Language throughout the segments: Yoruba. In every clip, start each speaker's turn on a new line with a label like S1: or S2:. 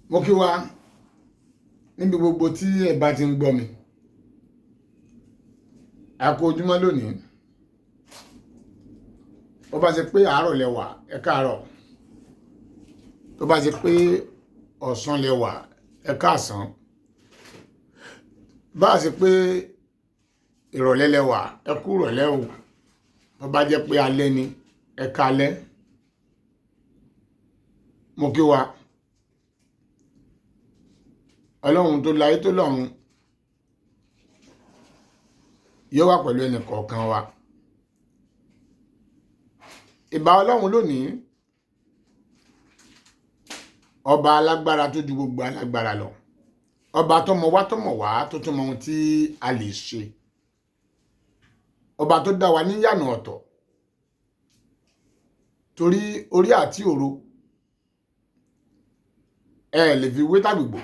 S1: Mo kí wa níbi gbogbo tí ẹ bá ti ń gbọ́ mi. A kú ojúmọ́ lónìí. Ó bá ṣe pé àárọ̀ lẹ wà, ẹ káàárọ̀. Tó bá ṣe pé ọ̀sán lẹ wà, ẹ káàsán. Bá ṣe pé ìrọ̀lẹ́ lẹ wà, ẹ kú ìrọ̀lẹ́ o. Tó bá jẹ́ pé alẹ́ ni, ẹ káalẹ́. Mo kí wa. Ọlọ́run tó láyé tó lọ́run yóò wà pẹ̀lú ẹnì kọ̀ọ̀kan wa. Ìbà Ọlọ́run lónìí, ọba alágbára tó ju gbogbo alágbára lọ. Ọba tó mọ̀ wá tó tún mọ̀ ohun tí a lè ṣe. Ọba tó dá wa níyànà ọ̀tọ̀. Torí orí àti òro ẹ lè fi wé tàgbègbò.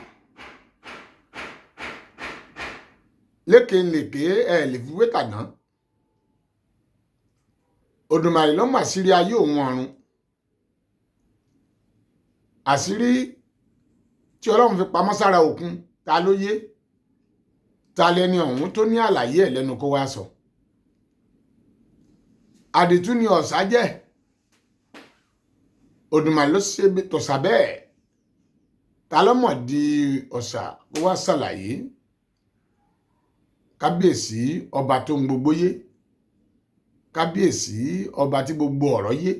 S1: Lékèlékè ẹ lè fi wé tàná. Òdùmarè ló mà àṣírí ayé òun ọ̀run. Àṣírí tí Ọlọ́run fi pamọ́ sára òkun, ta ló yé? Ta lẹni ọ̀hún tó ní àlàyé ẹ̀ lẹ́nu kó wá sọ? Àdìtú ni ọ̀sà jẹ́. Òdùmarè ló ṣe tọ̀sà bẹ́ẹ̀. Ta ló mọ̀ di ọ̀sà kó wá ṣàlàyé? Kábíyèsí ọba tó ń gbogbo yé. Kábíyèsí ọba tí gbogbo ọ̀rọ̀ yé.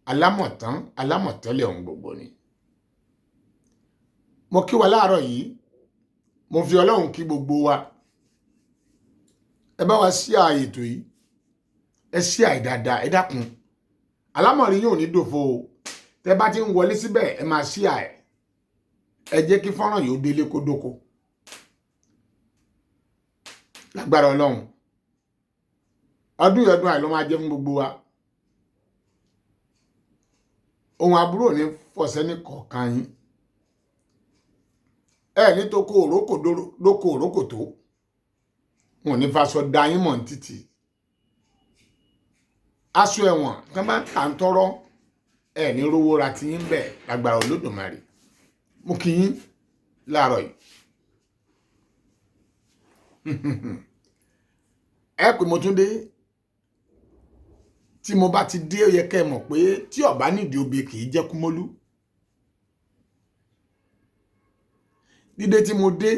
S1: Alámọ̀tán alámọ̀tẹ́lẹ̀ ohun gbogbo ni. Mo kí wa láàárọ̀ yìí. Mo fi Ọlọ́run kí gbogbo wa. Ẹ bá wa share ètò yìí. Ẹ share dáadáa, ẹ dákun. Alámọ̀rí yóò ní dòfo o. Tẹ́ bá ti ń wọlé síbẹ̀, ẹ máa share ẹ̀. Ẹ jẹ́ kí fọ́nrán yìí ó délé kó dóko. Lágbára Ọlọ́run. Ọdún yọdún àìlọ́ máa jẹ́ fún gbogbo wa. Ohun àbúrò ní fọ̀sẹ́ ní kọ̀ọ̀kan yín. Ẹ ní tó kó òrókò lóko òrókò tó. Wọn ò ní faṣọ da yín mọ̀ títì. Aṣọ ẹ̀wọ̀n tán bá tà ń tọrọ. Ẹ ní rówó ra ti yín bẹ́ẹ̀ lágbára Olódùmarè. Mo kí yín láàárọ̀ yìí. Ẹ pé mo tún dé. Tí mo bá ti dé ó yẹ kẹ́ mọ̀ pé tí ọ̀bá nídìí obì kì í jẹ́ kúmólú. Dídé tí mo dé,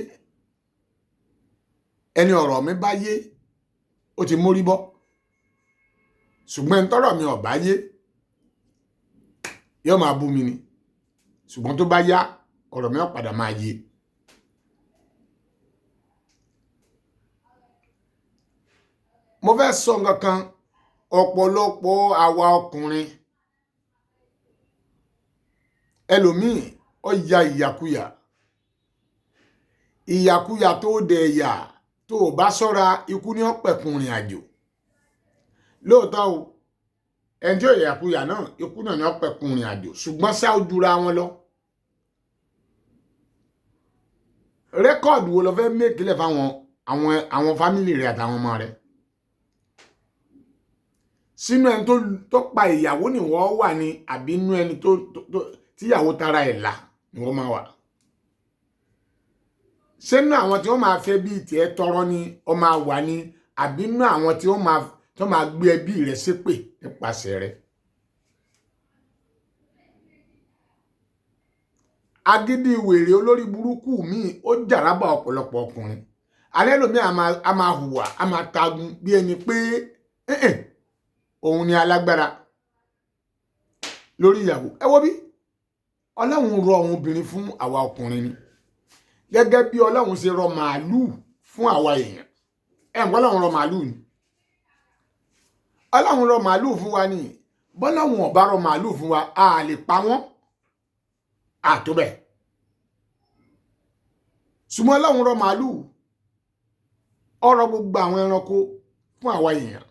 S1: ẹni ọ̀rọ̀ mi bá yé, ó ti mórí bọ́. Ṣùgbọ́n ẹni tọ́rọ̀ mi ò bá yé, yóò máa bú mi ni. Ṣùgbọ́n tó bá yá, ọ̀rọ̀ mi ó padà máa yé. Mo fẹ́ sọ nǹkan kan. Ọ̀pọ̀lọpọ̀ àwa ọkùnrin ẹlòmíì ó ya ìyàkuyà. Ìyàkuyà tó dẹ̀ yà tó bá ṣọ́ra ikú ní ọ̀pẹ̀kùn rìn àjò. Lóòótọ́ o, ẹni tí ó ìyàkuyà náà ikú náà ní ọ̀pẹ̀kùn rìn àjò. Ṣùgbọ́n ṣá ó jura wọn lọ. Rẹ́kọ̀dù wo lo fẹ́ mékìlẹ̀ fáwọn àwọn fámìlì rẹ̀ àtàwọn ọmọ rẹ̀? Sínú ẹni tó pa ìyàwó ni wọ́n wà ní àbí inú ẹni tíyàwó tara ẹ̀ là ni wọ́n máa wà. Sínú àwọn tí wọ́n máa fẹ́ bí tiẹ̀ tọrọ ni wọ́n máa wà ní àbí inú àwọn tí wọ́n máa gbé ẹbí rẹ̀ ṣépè nípasẹ̀ rẹ̀. Agídí wèrè olórí burúkú míì ó jàrábà ọ̀pọ̀lọpọ̀ ọkùnrin. Alẹ́ lómi a máa hùwà a máa tagun bí ẹni pé òun ni alágbára lórí ìyàwó. Ẹ wo bí Ọlọ́run rọ àwọn obìnrin fún àwa ọkùnrin ni. Gẹ́gẹ́ bí Ọlọ́run ṣe rọ màálù fún àwa èèyàn. Ọlọ́run rọ màálù ni. Ọlọ́run rọ màálù fún wa ni. Bọ́lọ́run ò bá rọ màálù fún wa, a lè pa wọ́n. Àtó bẹ́ẹ̀. Ṣùgbọ́n Ọlọ́run rọ màálù. Ó rọ gbogbo àwọn ẹranko fún àwa èèyàn.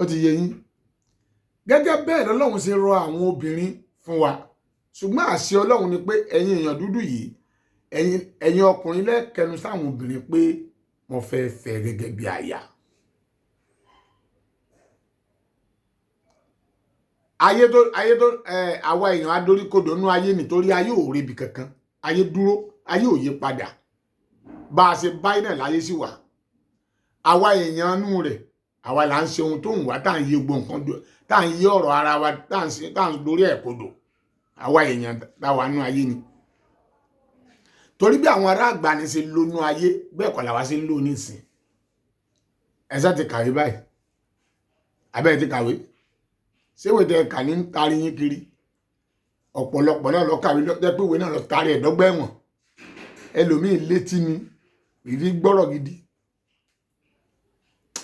S1: Ó ti yé yín. Gẹ́gẹ́ bẹ́ẹ̀ lọ́lọ́run ṣe rọ àwọn obìnrin fún wa. Ṣùgbọ́n àṣẹ Ọlọ́run ni pé ẹ̀yin èèyàn dúdú yìí, ẹ̀yin ọkùnrin lẹ́kẹnu sáwọn obìnrin pé mo fẹ́ fẹ́ gẹ́gẹ́ bí aya. ayé tó àwa èèyàn adoríkodò nú ayé nítorí ayé ò rebi kankan, ayé dúró, ayé ò yí padà bá a ṣe báyìí náà láyé sì wà. Àwa èèyàn nú rẹ̀ àwa là ń ṣe ohun tó ń wá tá à ń yí gbogbo nǹkan tá à ń yí ọ̀rọ̀ ara wa tá à ń lórí ẹ̀ kodò. Àwa èèyàn táwa nú ayé ni. Torí bí àwọn ará àgbà ní ṣe lónú ayé bẹ́ẹ̀ kọ́ làwa ṣe ń lò nísìn. Ẹ̀sà ti kàwé báyìí. Abẹ́ ti kàwé. Ṣéwé tẹ kà ní tari yín kiri. Ọ̀pọ̀lọpọ̀ náà lọ kàwé jẹ́ pé ìwé náà lọ tari ẹ̀dọ́gbẹ́ ẹ̀wọ̀n. Ẹlòmíì létí ni ìfi gbọ́rọ̀ gidi.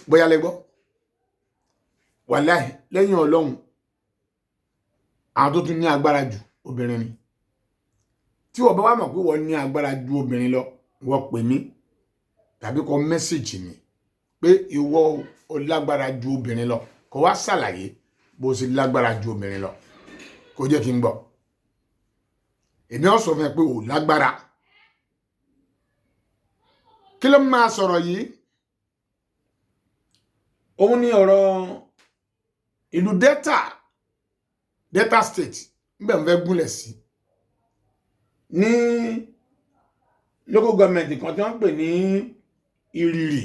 S1: Bóyá lẹ gbọ́. Wàláhì lẹ́yìn Ọlọ́run àwọn tó tún ní agbára jù obìnrin ni. Tí wọ́n bá wá mọ̀ pé wọ́n ní agbára ju obìnrin lọ, wọ́n pè mí tàbí kọ mẹ́sẹ̀jì mi pé ìwọ ò lágbára ju obìnrin lọ. Kó wá ṣàlàyé bó ṣe lágbára ju obìnrin lọ. Kó jẹ́ kí n gbọ́. Èmi ó sọ fún ẹ pé ò lágbára. Kí ló máa sọ̀rọ̀ yìí? Òun ni ọ̀rọ̀ ìlú Delta State níbẹ̀ ń fẹ́ gúnlẹ̀ sí. Ní local government kan tí wọ́n pè ní Ìrìrì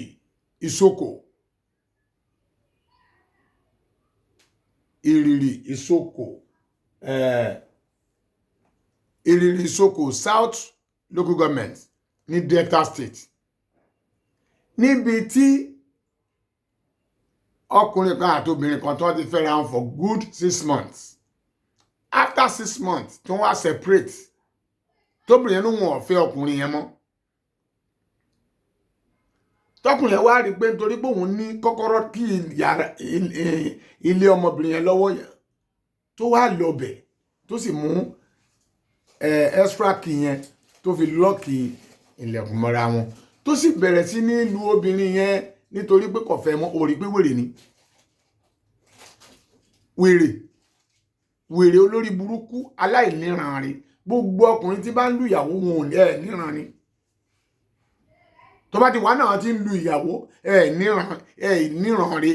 S1: Ìsoko. Ìrìrì Ìsoko. Ìrìrì Ìsoko South local government ní Delta State. Níbi tí ọkùnrin kan àti obìnrin kan tí wọ́n ti fẹ́ra wọn for good 6 months. After 6 months tí wọ́n wá separate. Tóbìnrin yẹn ló wọn fẹ́ ọkùnrin yẹn mọ́. Tọkùnrin yẹn wá rí pé nítorí pé òun ní kọ́kọ́rọ́ kí ilé ọmọbìnrin yẹn lọ́wọ́ yẹn tó wá lọ́bẹ̀ tó sì mú extra key yẹn tó fi lọ́ọ̀kì ilẹ̀kùn mọ́ra wọn tó sì bẹ̀rẹ̀ sí ní lu obìnrin yẹn nítorí pé kò fẹ́ mọ́. Ó rí pé wèrè ni. Wèrè olórí burúkú aláìníran rí. Gbogbo ọkùnrin tí bá ń lu ìyàwó wọn ò ní níran ni. Tó bá ti wá náà tí ń lu ìyàwó níran rí.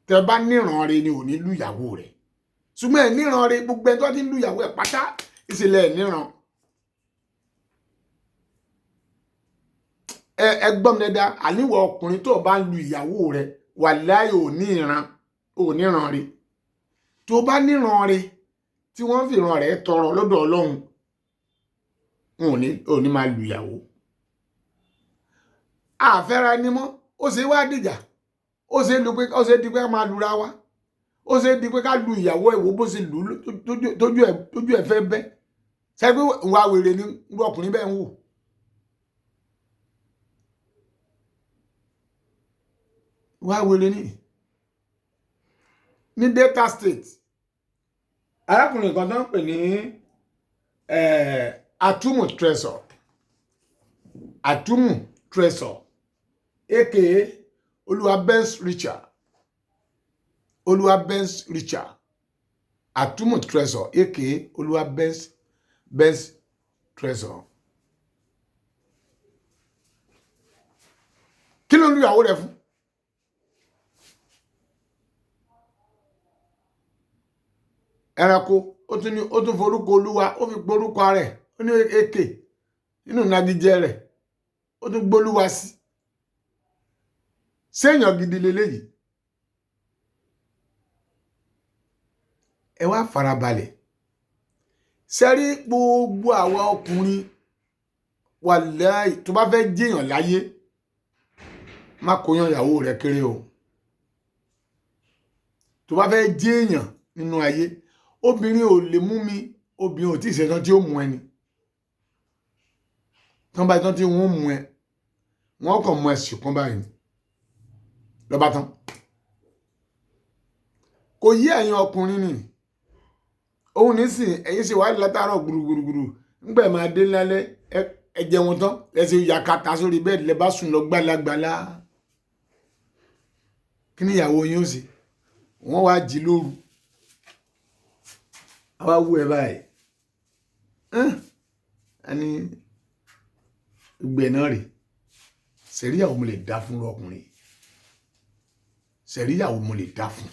S1: Tẹ bá níran rí ni ò ní lu ìyàwó rẹ̀. Ṣùgbọ́n níran rí gbogbo ẹni tó ti ń lu ìyàwó ẹ̀ pátá ìṣẹ̀lẹ̀ níran. Ẹgbọ́n mi dáadáa àníwọ̀ ọkùnrin tó bá ń lu ìyàwó rẹ̀ wàláhì ò níran rí. Tó bá níran rí tí wọ́n fi ìran rẹ̀ tọrọ lọ́dọ̀ Ọlọ́run ò ní máa lu ìyàwó. Àfẹ́ra ẹni mọ́ ó ṣe wá dìjà ó ṣe di pé ká máa lura wa ó ṣe di pé ká lu ìyàwó ẹ̀ wò bó ṣe lù tójú ẹ̀ fẹ́ bẹ́. Ṣé pé ìwà wèrè ni irú ọkùnrin bẹ́ẹ̀ ń wò? Ìwà wèrè ni. Ní Delta State arákùnrin kan tó ń pè ní Atumu Treasure aka Oluwabenz Richard Atumu Treasure aka Oluwabenz Treasure. Kí ló ń lu ìyàwó rẹ̀ fún? Ẹranko ó tún forúkọ Olúwa ó fi porúkọ rẹ̀ ó ní èké nínú nagijẹ rẹ̀ ó tún gbólúwa sí. Séèyàn gidi leléyìí. Ẹ wá farabalẹ̀. Sẹ́rí gbogbo àwa ọkùnrin wàláhì tó bá fẹ́ jẹ́yàn láyé má kó yan ìyàwó rẹ̀ kéré o. Tó bá fẹ́ jẹ́yàn nínú ayé obìnrin ò lè mú mi obìnrin ò tí ì ṣetán tí ó mú ẹni. Tán bá tán tí wọ́n mú ẹ wọ́n kàn mú ẹ ṣùkún báyìí lọ́ba tán. Kò yí ẹ̀yin ọkùnrin ni òun nísìn ẹ̀yin ṣe wáyé látàárọ̀ gbùrùgbùrù ńgbẹ̀ máa dé lálẹ́ ẹ jẹun tán lẹ́sẹ̀ yakata sórí bẹ́ẹ̀dì lẹ́ bá sùn lọ gbálagbàlá. Kí ni ìyàwó yín ó ṣe? Wọ́n wá jí lóru àwa wú ẹ báyìí ẹni ìgbẹ́ náà rè sẹ̀ríyàwó mo lè dá fún ọkùnrin sẹ̀ríyàwó mo lè dá fún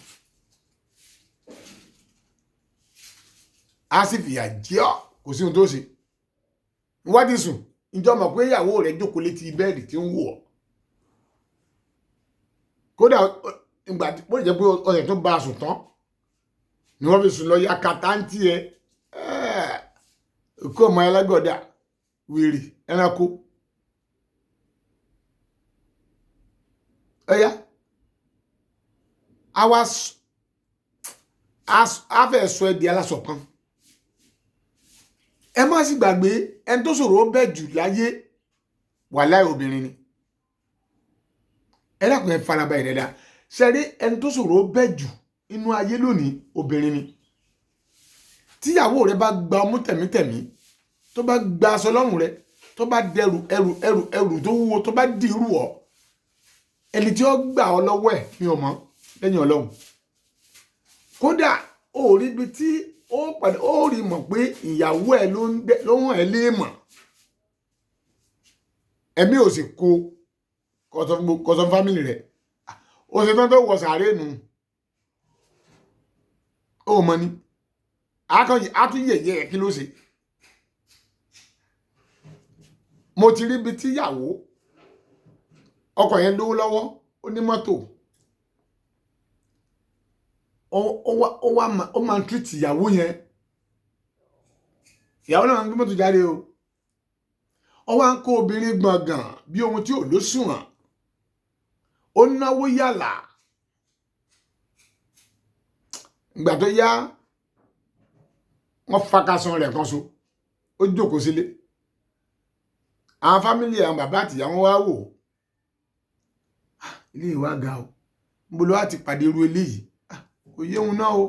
S1: á sì fìyà jẹ ọ́ kò sí ohun tó ṣe ìwádìí sùn ìjọ mọ̀ pé ìyàwó rẹ̀ jókòó létí bẹ́ẹ̀dì tí ń wò ọ́ kódà ìgbà tí ó jẹ́ pé ọ̀sẹ̀ tó bá a sùn tán ni wọ́n fi sùn lọ ya kàtàǹtì ẹ kó ọmọ ẹlẹ́gọ̀dà wèrè ẹranko ẹ̀yà a fẹ́ sọ ẹ́ di alásọ̀kan ẹ má sì gbàgbé ẹni tó ṣòro bẹ́ẹ̀ jù láyé wàláhì obìnrin ni ẹ dákun ẹ farabalẹ̀ dáadáa ṣẹ́rí ẹni tó ṣòro bẹ́ẹ̀ jù inú ayé lónìí obìnrin ni tíyàwó rẹ bá gba ọmú tẹ̀mítẹ̀mí tó bá gba aṣọ lọ́rùn rẹ tó bá dẹrù ẹrù tó wúwo tó bá dìrú ọ ẹni tí ó gbà ọ lọ́wọ́ ẹ̀ ní ọmọ lẹ́yìn Ọlọ́run kódà ó rí ibi tí ó rí mọ̀ pé ìyàwó ẹ̀ ló hàn ẹ́ léèmọ̀ ẹ̀mí ò sì kó kọsọ fámìlì rẹ̀ ó ṣe tán tó wọ sàárè nù ó mọ ní àtúnyẹ̀yẹ kí ló ṣe mo ti rí ibi tíyàwó ọkọ yẹn lówó lọ́wọ́ ó ní mọ́tò ó máa ń tírìtì ìyàwó yẹn ìyàwó náà ń gbé mọ́tò jáde o ó wá ń kó obìnrin gbọ̀ngàn bí ohun tí ò lóṣùwọ̀n ó náwó yàlà ìgbà tó yá wọ́n fakasan rẹ̀ kan so ó jókòó sílé àwọn fámìlì àwọn bàbá àtìyàwó wá wò ilé ìwà ga o níbo ló wá ti pàdé irú eléyìí kò yé òun náà o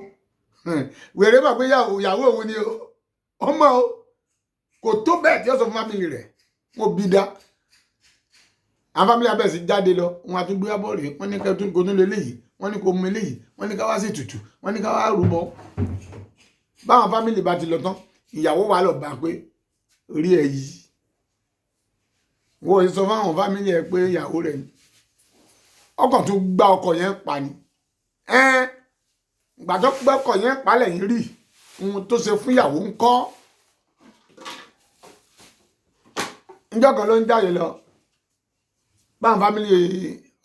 S1: wèrè mà pé ìyàwó òun ni ọmọ o kò tó bẹ́ẹ̀ tí ó sọ fún fámìlì rẹ̀ mo bí dá àwọn fámìlì abẹ́ sí jáde lọ wọn a tún gbé abọ́ rèé wọ́n ní ká tún gonú eléyìí wọ́n ní kó mú eléyìí wọ́n ní ká wá sí ètùtù wọ́n ní ká wá rúbọ báwọn fámìlì bá ti lọ tán ìyàwó wa lọ bá pé orí ẹ̀ yìí wọ́n sọ fáwọn fámìlì ẹ̀ pé ìyàwó rẹ̀ ni ọkọ̀ tún gbá ọkọ̀ yẹn pa ni gbàjọ́ gbọ́kọ̀ yẹn pa lẹ́yìn rí ohun tó ṣe fún ìyàwó ń kọ́ ńjọ́ kan ló ń jáde lọ báwọn fámìlì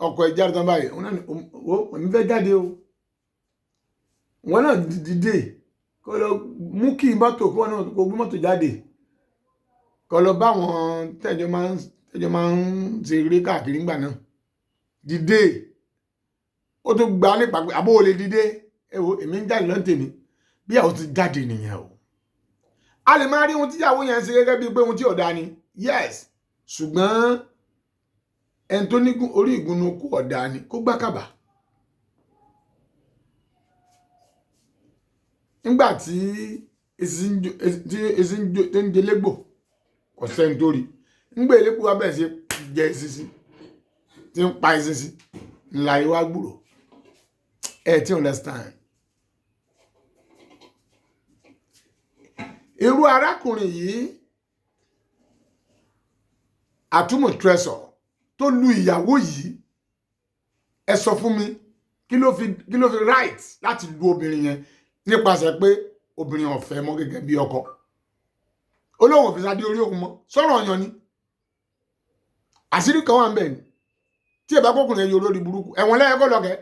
S1: ọkọ̀ ẹ̀ jáde tán báyìí òun fẹ́ jáde o wọn náà dìde kó lọ mú kí mọ́tò kó wọn náà kó gbé mọ́tò jáde kó lọ bá wọn tẹ́jọ́ máa ń ṣe eré káàkiri ńgbà náà dìde ó tó gba nípa pé àbó olè dìde ẹ wo èmi ń jáde lọ́n tèmi bí àwọn ti jáde nìyẹn o a lè máa rí ohun tíyàwó yẹn ṣe gẹ́gẹ́ bíi pé ohun tí ọ̀dà ni yes ṣùgbọ́n ẹni tó ní orí ìgúnnu kó ọ̀dà ni kó gbákàbà nígbà tí èsì ń jelégbò kò sẹ́ni tó rí ńgbà elépo wa bẹ̀rẹ̀ sí jẹ ìsinsin tí ń pa ìsinsin ńlá ìwà gbúrò ẹ ti understand irú arákùnrin yìí àtúmọ̀ tresor tó lu ìyàwó yìí ẹ sọ fún mi kí ló fi right láti lu obìnrin yẹn nípasẹ̀ pé obìnrin ọ̀fẹ́ mọ́ gẹ́gẹ́ bí ọkọ olóhùn òfin sáde orí òun mọ́ sọ̀rọ̀ ọ̀yàn ni àṣírí kan wà ń bẹ̀ ni tí ẹ bá kọkùnrin ẹ̀yìn olórí burúkú ẹ̀wọ̀n lẹ́yìn lọ́kẹ́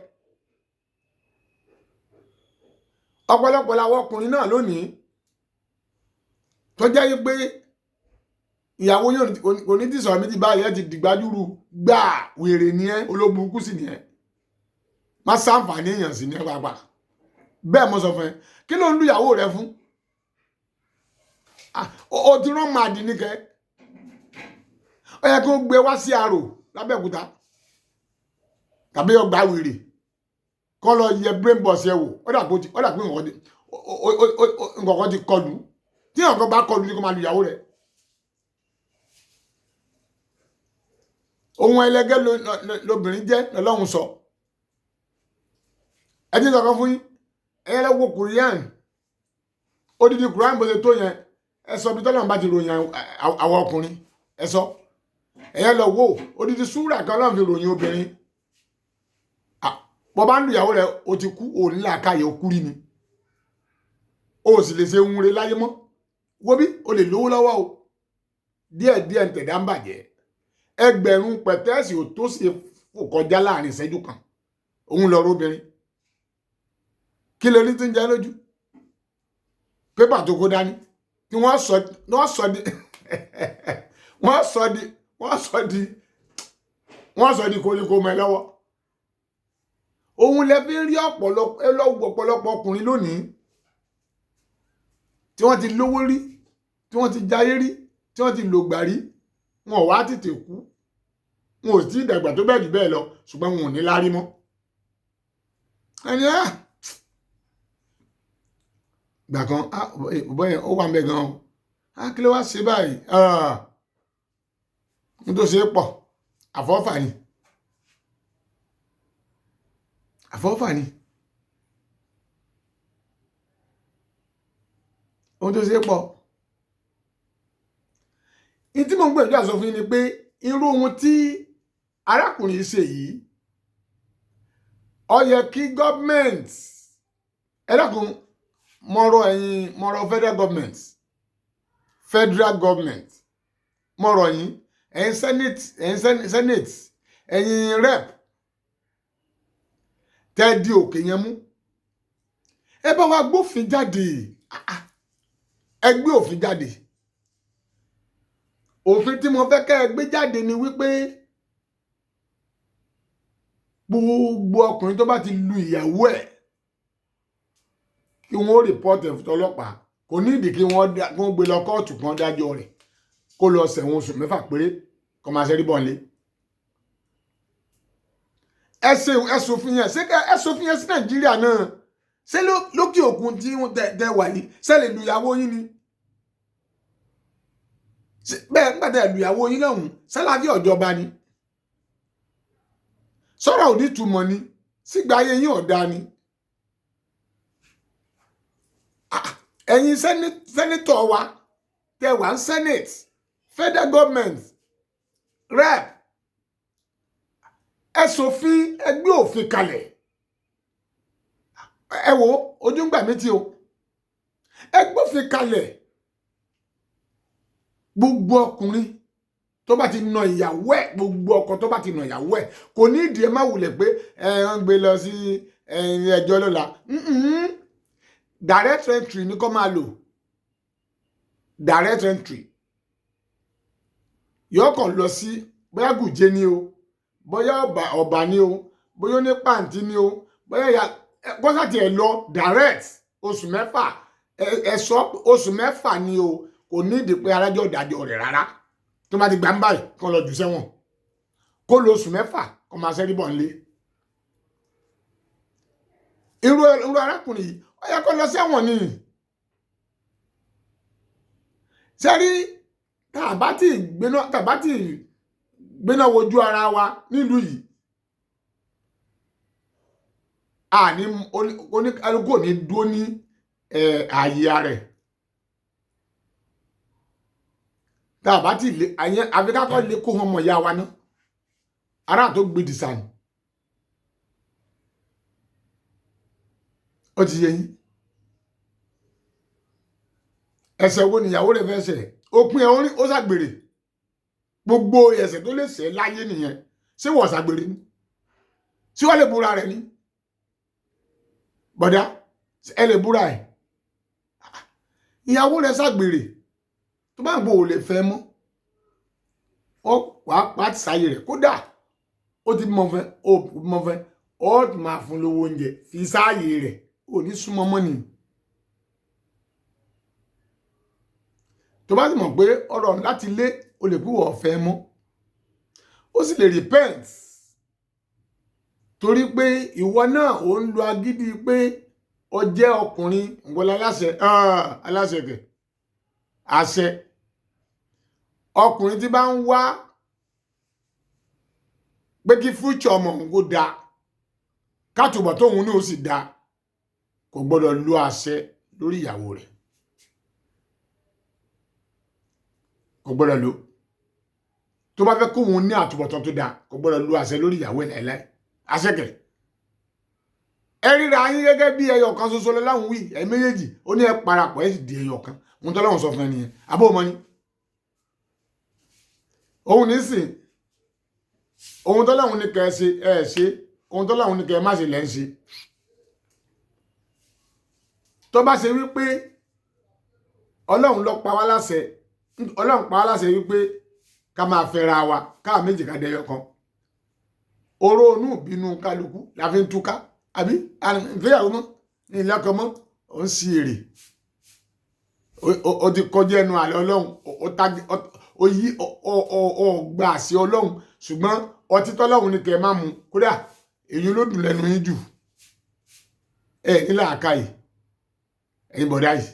S1: ọ̀pọ̀lọpọ̀ làwọn ọkùnrin náà lónìí tó jẹ́ pé ìyàwó yóò kò ní tí sọ̀rọ̀ méjì báyìí ẹ ti dìgbàdúrú gbà wèrè ní ẹ olóburúkú sì ní ẹ má ṣàǹfààní èèyàn sí ní ẹ pàápàá bẹ́ẹ̀ mo sọ fún ẹ kí ló ń lu ìyàwó rẹ fún o ti rán màdì níkẹ́ ó yẹ kí ó gbé wá sí àrò lábẹ́òkúta tàbí ọgbà wèrè kọ́ lọ yẹ brain box ẹ wò ó dà pé nǹkan ti kọlù tí nǹkan bá kọlù ní kó máa lu ìyàwó rẹ ohun ẹlẹgẹ́ lobìnrin jẹ́ lọ́lọ́run sọ ẹ ti sọ̀kan fún yín ẹ̀yẹ́ lọ́wọ́ Korean odidi Korean bó ṣe tó yẹn ẹ sọ bí tọ́lọ́run bá ti ròyìn àwọn ọkùnrin ẹ sọ ẹ̀yẹ́ lọ wò odidi súrà kan lọ́run fi ròyìn obìnrin bọ́ bá ń lu ìyàwó rẹ̀ o ti kú òní làákàyè okú rí ni o sì lè ṣe ohun rere láyé mọ́ wo bí o lè lówó lọ́wọ́ o díẹ̀díẹ̀ ń tẹ̀dá ń bàjẹ́ ẹgbẹ̀rún pẹ̀tẹ́ẹ̀sì ò tó ṣe fò kọjá láàrin ìṣẹ́jú kan òun lọ róbìnrin kí ló ní tí ń jẹ lójú pépà tó kó dání tí wọ́n sọ di wọ́n sọ di koríko mọ́ ẹ lọ́wọ́ òun lẹ fi ń rí ọ̀pọ̀lọpọ̀ ọkùnrin lónìí tí wọ́n ti lówó rí tí wọ́n ti jayé rí tí wọ́n ti lògbà rí wọn ò wá tètè kú wọn ò tí ì dàgbà tó bẹ́ẹ̀ jù bẹ́ẹ̀ lọ ṣùgbọ́n wọn ò ní lárí mọ́ ẹni gbà kan bọ́yẹn ó wà ń bẹ gan o kí ló wá ṣe báyìí n tó ṣe é pọ̀ àfọ́fà ni ohun tó ṣe é pọ̀ ní tí mo ń gbìyànjú àsọ fún yín ni pé irú ohun tí arákùnrin ṣe yìí ó yẹ kí gọ́ọ̀mẹ̀ntì ẹ dákun mọ̀rọ̀ federal government mọ̀rọ̀ yín ẹ̀yin senate ẹ̀yin rep tẹ́ di òkè yẹn mú ẹ bá wa gbófin jáde ẹ gbé òfin jáde òfin tí mo fẹ́ kẹ́ ẹ gbé jáde ni wípé gbogbo ọkùnrin tó bá ti lu ìyàwó ẹ̀ kí wọ́n rìpọ́tì ẹ̀fọ́ ọlọ́pàá kò ní ìdí kí wọ́n gbé lọ kóòtù kan dájọ́ rẹ̀ kó lọ ṣẹ̀wọ̀n oṣù 6 péré kó máa ṣe rí bọ́ọ̀lé ẹ̀sùn yẹn sí Nàìjíríà náà ṣé lókè òkun tí wọ́n tẹ wà yìí ṣé lè lu ìyàwó yín ni bẹ́ẹ̀ ń gbàdá lu ìyàwó yín lọ́hùn sálàfí ọ̀jọba ni sọ̀rọ̀ ò ní túmọ̀ ni sígbà ayé yín ọ̀dà ni ẹ̀yin sẹ́nítọ̀ wa tẹ wà ń senate federal government rep ẹ ṣòfin ẹ gbé òfin kalẹ̀ ẹ wo ojú ń gbà mí tí o ẹ gbófin kalẹ̀ gbogbo ọkùnrin tó bá ti nà ìyàwó ẹ̀ gbogbo ọkọ tó bá ti nà ìyàwó ẹ̀ kò ní ìdí ẹ má wulẹ̀ pé ń gbé lọ sí ẹjọ́ lọ́la direct entry ní kó máa lò direct entry yóò kàn lọ sí bóyá gùjẹ ni o bóyá ọba ni o bóyá ní pàǹtí ni o bóyá bọ́sàtì ẹ̀ lọ direct oṣù 6 ẹ̀sọ́ oṣù 6 ni o kò ní ìdí pé adájọ́ ìdájọ́ rẹ̀ rárá tó bá ti gbà ń báyìí kó lọ jù sẹ́wọ̀n kó lo oṣù 6 kó máa ṣẹ́rí bọ̀ nílé irú arákùnrin yìí ó yẹ kó lọ sẹ́wọ̀n ni sẹ́rí tàbá tí gbéná wojú ara wa nílùú yìí àní oníkálukú ò ní dúró ní ààyè rẹ̀ tàbá tí lè àyẹn àfikàkọ́ lè kó wọn mọ̀ ya wa náà ara tó gbé dìsàn ó ti yẹ yín ẹ̀ṣẹ̀ wo nìyàwó rẹ̀ fẹ́ ṣẹ̀ òpin ẹ̀ orí ó ṣàgbèrè gbogbo ẹ̀ṣẹ̀ tó lè ṣẹ̀ láyé nìyẹn ṣé wọ́n ṣàgbèrè ni ṣé wọ́n lè búra rẹ̀ ni bọ̀dá ẹ lè búra ẹ̀ ìyàwó rẹ̀ ṣàgbèrè tó bá ń bò ò lè fẹ́ mọ́ ó wàá pàtì sáyé rẹ̀ kódà ó ti mọ̀ fẹ́ ó máa fún lówó oúnjẹ fi sáyé rẹ̀ ò ní súnmọ́ mọ́ nìyí. tó bá ti mọ̀ pé ọ̀rọ̀ láti lé o lè púpọ̀ ọ̀fẹ́ mọ́ ó sì lè repent torí pé ìwọ náà ò ń lo agídí pé ó jẹ́ ọkùnrin ìwọlá aláṣẹ kẹ̀ àṣẹ ọkùnrin tí bá ń wá pé kí future ọmọ òun kó dáa kátùbọ̀ tóun ní ó sì dáa kò gbọ́dọ̀ lo àṣẹ lórí ìyàwó rẹ̀ kò gbọ́dọ̀ lò tó bá fẹ́ kóun ní àtúbọ̀tán tó dáa kò gbọ́dọ̀ lo àṣẹ lórí ìyàwó ẹ̀ láìláì àṣẹkẹ̀ ẹ ríra yín gẹ́gẹ́ bí ẹyọ kan ṣoṣo lọ́lọ́run wí ẹ méjèèjì ó ní ẹ parapọ̀ ẹ sì di ẹyọ kan ohun tọ́lọ́run sọ fún ẹ nìyẹn abó mọ́ ni òun nísìn ohun tọ́lọ́run ní kẹ́ ẹ ṣe ẹ ṣe ohun tọ́lọ́run ní kẹ́ ẹ má ṣe lẹ́ ń ṣe tó bá ṣe wípé ọlọ́run ló pa wá láṣẹ ọlọ́run pa wá láṣẹ wípé ká máa fẹ́ra wa káà méjì ká dẹyọ kan oró inú ìbínú kálukú la fi ń túká àbí ìfẹ́yàwó mọ́ ní ìlẹ́kọ̀ mọ́ ó ń sí èrè ó ti kọjá ẹnu àlẹ́ ọlọ́run ó yí ọgbà sí ọlọ́run ṣùgbọ́n ọtí tọ́lọ́run ní kẹ́ ẹ má mu kódà èyí ló dùn lẹ́nu yín jù ẹ nílà àkàyè ẹ̀yin bọ̀dá yìí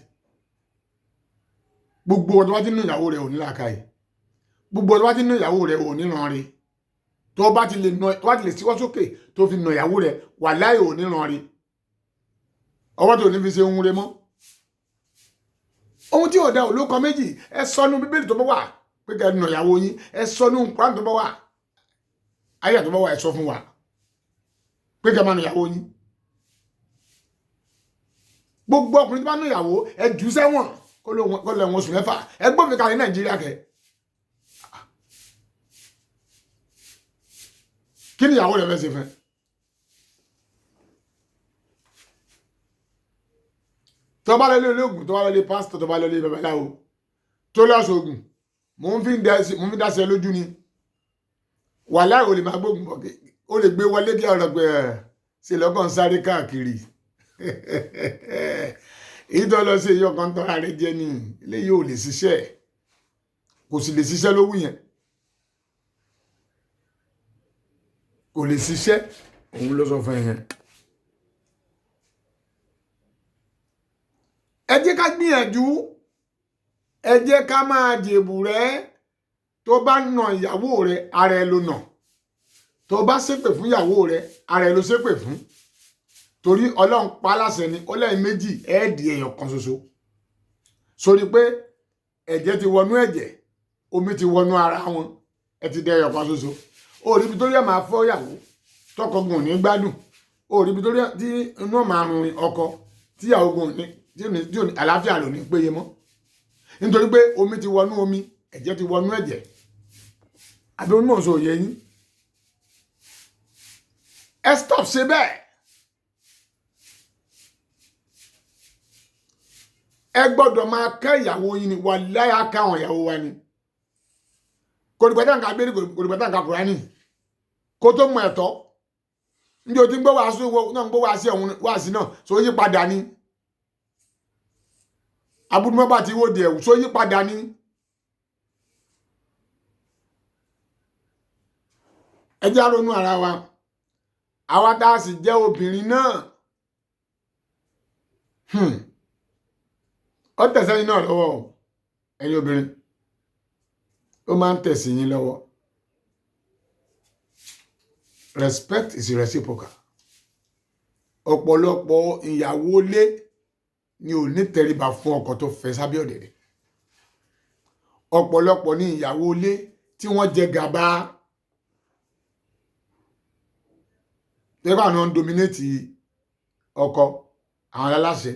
S1: gbogbo ọdún wá tí nínú ìyàwó rẹ̀ ò nílà àkàyè gbogbo ọdún wá tí nínú ìyàwó rẹ̀ ò níran rí tó bá ti lè síwọ́ sókè tó fi nà ìyàwó rẹ̀ wà láì ò níran rí ọwọ́ tó ní fi ṣe ohun rẹ̀ mọ́ ohun tí ò da olókan méjì ẹ sọnù bíbélì tó bá wà pé kẹ́ nà ìyàwó yín ẹ sọnù Kùránì tó bá wà ayé tó bá wà ẹ sọ fún wa pé kẹ́ máa nà ìyàwó yín gbogbo ọkùnrin tó bá nà ìyàwó ẹ jù sẹ́wọ̀n kó lọ wọn oṣù mẹ́fà ẹ gbófin kalẹ̀ Nàìjíríà kẹ́ kí ni ìyàwó rẹ̀ fẹ́ ṣe fẹ́ tó bá lọlé ológun tó bá lọlé pásítọ̀ tó bá lọlé babaláwo tó lọ́sọ̀ ogun mo ń fi dáṣẹ lójú ni wà láì ò lè máa gbógun bọ̀ ó lè gbé wọlé kí ọ̀rọ̀ pé ṣe lọ́kàn sáré káàkiri èyí tó lọ sí èyí ọkàn tọ́ra rẹ̀ jẹ́ ni eléyìí ò lè ṣiṣẹ́ kò sì lè ṣiṣẹ́ lówù yẹn kò lè ṣiṣẹ́ òun ló sọ fún ẹ̀yẹn ẹ jẹ́ ká gbìyànjú ẹ jẹ́ ká máa jèbù rẹ tó bá nà ìyàwó rẹ ara ẹ ló nà tó bá ṣépè fún ìyàwó rẹ ara ẹ ló ṣépè fún torí Ọlọ́run pa láṣẹ ni ó lẹ́yìn méjì ẹ̀ẹ́dì èèyàn kan ṣoṣo sórí pé ẹ̀jẹ̀ ti wọnú ẹ̀jẹ̀ omi ti wọnú ara wọn ẹ ti dẹ èèyàn kan ṣoṣo òòrí ibi tó rí ẹ̀ máa fọ́ ìyàwó tọkọ gùn ní gbádùn òòrí ibi tó rí tí inú ọ̀ máa rùn ọkọ tíyàwó gùn ní tí ò ní àlàáfíà ló ní péye mọ́ nítorí pé omi ti wọnú omi ẹ̀jẹ̀ ti wọnú ẹ̀jẹ̀ àbí onímọ̀ sọ òye yín ẹ stop ṣe bẹ́ẹ̀ ẹ gbọ́dọ̀ máa kẹ́ ìyàwó yín ni wà láyà káwọn ìyàwó wa ni kò ní pẹ́tà nǹkan abẹ́rẹ́ kò ní pẹ́tà nǹkan Kùránì kó tó mọ ẹ̀tọ́ ní o ti ń gbọ́ wàásù náà ń gbọ́ wàásù náà so yí padà ni abúdúmọ́ bá ti wóde ẹ̀wù so yí padà ni ẹ jẹ́ àrònú ara wa àwa tá a sì jẹ́ obìnrin náà ó tẹ̀sẹ̀ yín náà lọ́wọ́ ẹ̀yin obìnrin ó máa ń tẹ̀sí yín lọ́wọ́ respect is reciprocal ọ̀pọ̀lọpọ̀ ìyàwó lé ni ò ní tẹríba fún ọkọ tó fẹ́ sábẹ́ ọ̀dẹ̀dẹ̀ ọ̀pọ̀lọpọ̀ ní ìyàwó lé tí wọ́n jẹ gàba tẹ́bà náà ń dominate ọkọ àwọn aláṣẹ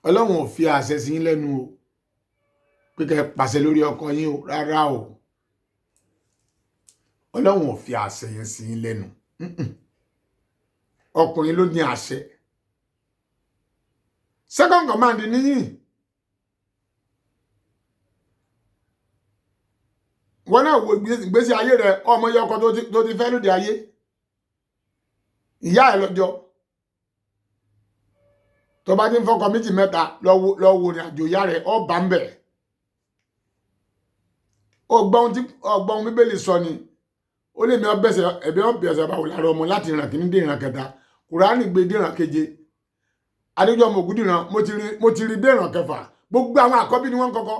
S1: Ọlọ́run ò fi àṣẹ sí yín lẹ́nu o pé kẹ́ pàṣẹ lórí ọkọ yín o rárá o Ọlọ́run ò fi àṣẹ yẹn sí yín lẹ́nu ọkùnrin ló ní àṣẹ second command níyìn wọn náà wo ìgbésí ayé rẹ ọmọ yẹ ọkọ tó ti fẹ́ lóde ayé ìyá ẹ lọ́jọ́ tó bá ti ń fọkọ méjì mẹ́ta lọ wo ní àjò ìyá rẹ ọ bá ń bẹ̀ ọgbọ́n bíbélì sọ ni ó lè mi ọbẹ̀sẹ̀ báwo lára ọmọ láti ìran kìíní dé ìran kẹta Kùránì gbé dé ìran keje adéjọ́ ọmọ ògùn dìran mo ti rí dé ìran kẹfà gbogbo àwọn àkọ́bí ni wọ́n kọ́kọ́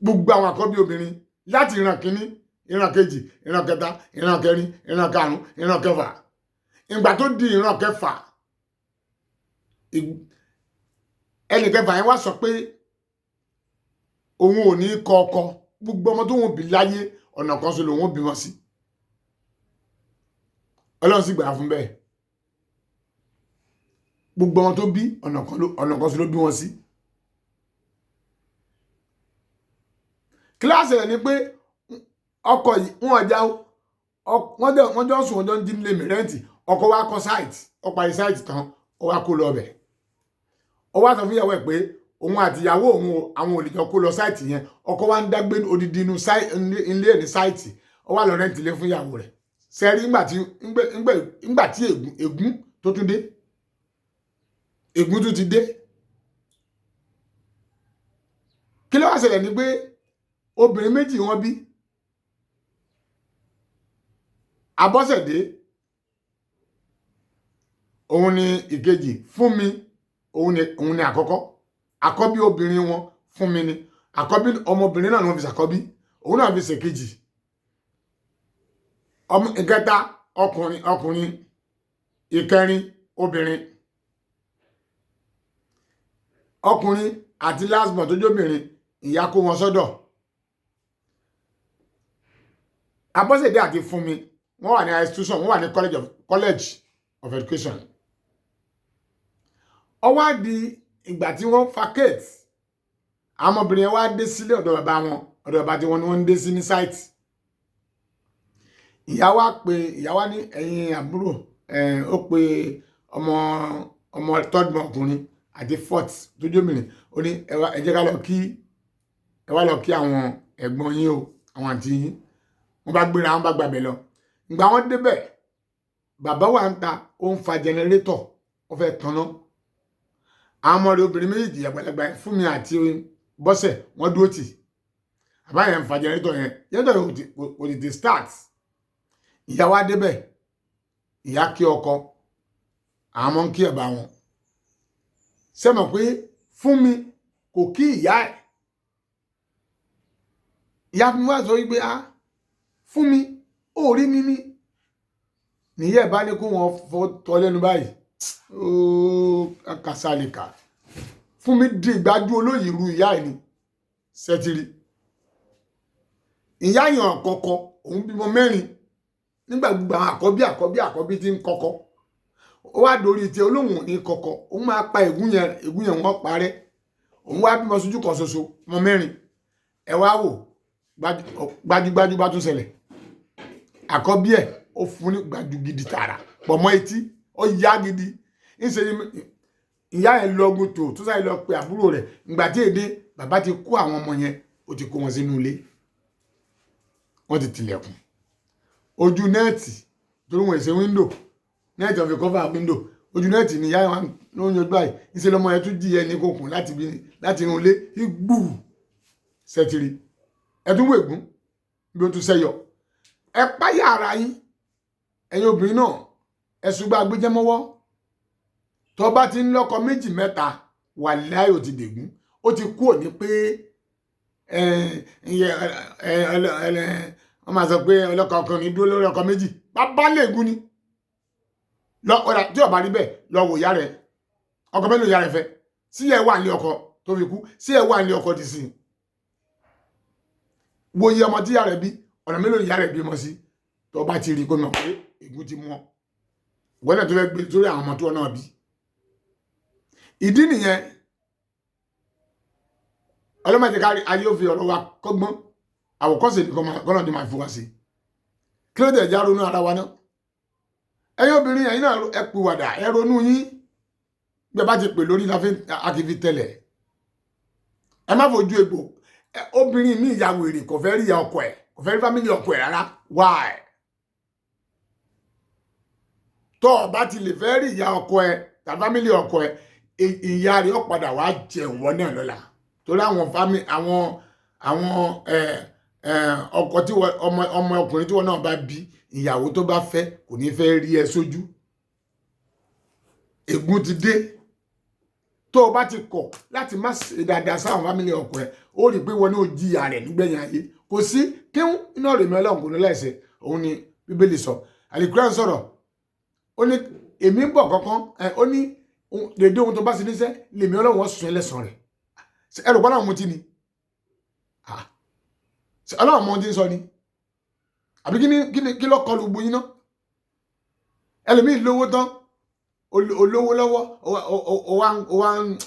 S1: gbogbo àwọn àkọ́bí obìnrin láti ìran kìíní ìran kejì ìran kẹta ìran kẹrin ìran karùn ìran kẹfà ìgbà tó di ìran kẹfà ẹnì kẹfà yẹn wá sọ pé òun ò ní kọ ọkọ gbogbo ọmọ tó wọn bí láyé ọ̀nà kan ṣoṣo lòun bímọ sí Ọlọ́run sì gbà fún bẹ́ẹ̀ gbogbo wọn tó bí ọ̀nà kan sí ló bí wọn sí. kíláàsì rẹ̀ ni pé ọkọ yìí wọ́n já wọ́n jọ sùn wọ́n jọ ń dín lé mi rẹ́ǹtì ọkọ wa kọ́ sáìtì ó parí sáìtì tán ó wá kó lọ bẹ̀ ó wá sọ fún ìyàwó ẹ̀ pé òun àti ìyàwó òun àwọn ò lè jọ kó lọ sáìtì yẹn ọkọ wa ń dágbé odidi inú ilé ní sáìtì ó wá lọ rẹ́ǹtì lé fún ìyàwó rẹ̀ sẹ́rí ńgbà tí ègún tó tún dé ègún tún ti dé. kí ló wá ṣẹlẹ̀ ni pé obìnrin méjì wọ́n bí Abọ́sẹ̀dé òun ni ìkejì fún mi òun ni àkọ́bí obìnrin wọn fún mi ni àkọ́bí ọmọbìnrin náà ni wọ́n fi ṣàkọ́bí òun náà fi ṣèkejì ìkẹta ọkùnrin ìkẹrin obìnrin ọkùnrin àti last born tó jóbìnrin ìyá kó wọn sọ́dọ̀ Abọ́sẹ̀dé àti fún mi wọ́n wà ní institution wọ́n wà ní college of education ó wá di ìgbà tí wọ́n vacate àwọn ọmọbìnrin yẹn wá dé sílé ọ̀dọ̀ bàbá wọn ọ̀dọ̀ bàbá tí wọ́n ní wọ́n ń dé sí ní site ìyá wa ní ẹ̀yin àbúrò ó pe ọmọ third born ọkùnrin àti fourth tó jóbìnrin ó ní ẹ jẹ́ ká lọ kí àwọn ẹ̀gbọ́n yín o àwọn àǹtí yín wọ́n bá gbéra wọ́n bá gbàbẹ̀ lọ ìgbà wọ́n débẹ̀ bàbá wa ń ta ó ń fa jẹnẹrétọ̀ ó fẹ́ tanná àwọn ọmọ rẹ̀ obìnrin méjì àgbàlagbà fún mi àti Bọ́sẹ̀ wọ́n dúró tì bàbá yẹn ń fa jẹnẹrétọ̀ yẹn kò tètè start ìyá wa débẹ̀ ìyá kí ọkọ àwọn ọmọ ń kí ẹ̀bà wọn ṣé mọ̀ pé fún mi kò kí ìyá ẹ̀ ìyá fún mi wá sọ wípé fún mi ó rí mi ní níyẹ̀ bá ní kó wọn fọ́ tọ́ lẹ́nu báyìí ó kàṣàlìkà fún mi di ìgbájú olóyè ru ìyá ẹ̀ ni sẹ́tìrì ìyá yàn kọ́kọ́ òun bímọ mẹ́rin nígbà gbogbo àwọn àkọ́bí tí ń kọ́kọ́ ó wá dorí tí olóhùn ní kọ́kọ́ òun máa pa ègún yẹn wọ́n parẹ́ òun wá bímọ sójú kan ṣoṣo mọ mẹ́rin ẹ wá wò gbajúgbajú bá tún ṣẹlẹ̀ àkọ́bí ẹ̀ ó fún ní gbàjú gidi tààrà pọ̀ mọ́ etí ó yá gidi ńṣe ni ìyá ẹ̀ lọ́gùn tó sáré lọ pe àbúrò rẹ̀ ìgbà tí èdè bàbá ti kó àwọn ọmọ yẹn ó ti kó wọn sínú ilé wọ́n ti tilẹ̀kùn ojú nẹ́ẹ̀tì torí wọn èsè wíńdò nẹ́ẹ̀tì ọ̀fẹ́ kọ́fà wíńdò ojú nẹ́ẹ̀tì ni ìyá ẹ̀ ló ń yọjú báyìí ńṣe lọ́mọ yẹn tún jí ẹni kókùn láti inú ilé igbú sẹ́tìrì ẹ̀dúnwó ègún bí ó tún sẹ́yọ ẹ páyà ara yín ẹ̀yin obìnrin náà ẹ̀sùn gba agbẹjẹmọ́wọ́ tó bá ti ń lọ́kọ méjì mẹ́ta wà láì ò ti dègún ó ti kú òní pé wọ́n máa sọ pé ọlọ́kọ ọkùnrin dúró lórí ọkọ méjì bàbá lègún ni tí ó bá rí bẹ́ẹ̀ lọ wò ìyá rẹ̀ ọkọ mélòó ìyá rẹ̀ fẹ́ sí ẹ̀ wà ní ọkọ tó fi kú sí ẹ̀ wà ní ọkọ ti sìn wo iye ọmọ tí ìyá rẹ̀ bí ọ̀nà mélòó ìyá rẹ̀ bímọ sí tó bá ti rí kó mọ̀ pé ègún ti mú ọ ìwọ́n náà tó fẹ́ gbé sórí àwọn ọmọ tó náà bí ìdí nìyẹn ọlọ́mọdé kárí ayé ó fi ọ̀rọ̀ wa kọ́gbọ́n àwòkọ́ṣe kọ́nà ní máa fi wá sí kí ló dé ẹ̀já ronú ara wa náà ẹ̀yin obìnrin ẹ̀yin náà ẹ pìwàdà ẹ ronú yín bí ẹ bá ti pè lórí akífi tẹ́lẹ̀ ẹ má fojú egbò obìnrin mi ìyá wèrè kò fẹ́ rí ìyá ọkọ ẹ̀ kò fẹ́ rí fámílì ọkọ ẹ̀ rárá why tó o bá ti lè fẹ́ rí ìyá ọkọ ẹ̀ tàbí fámílì ọkọ ẹ̀ ìyá rẹ̀ ó padà wá jẹun wọn náà lọ́la torí àwọn ọkọ tí ọmọ ọkùnrin tí wọn náà bá bí ìyàwó tó bá fẹ́ kò ní fẹ́ rí ẹ sójú ègún ti dé tó o bá ti kọ̀ láti má ṣe dáadáa sáwọn fámílì ọkọ ẹ̀ ó rí i pé wọn ní ó jìyà rẹ̀ nígbẹ̀yìn ayé kò sí kíhún iná rèmi Ọlọ́run kò ní láìṣẹ̀ òun ni Bíbélì sọ Àlìkùránì sọ̀rọ̀ ó ní èmi ń bọ̀ kankan ó ní dédé ohun tó bá ṣe níṣẹ́ lèmi Ọlọ́run wọ́n sùn ẹlẹ́sàn rẹ̀ ẹrù bọ́lá ọmọ tí ni Ọlọ́run ọmọ tí ń sọ ni àbí kí ló kọlu gbogbo yín náà ẹlòmíì lówó tán olówó lọ́wọ́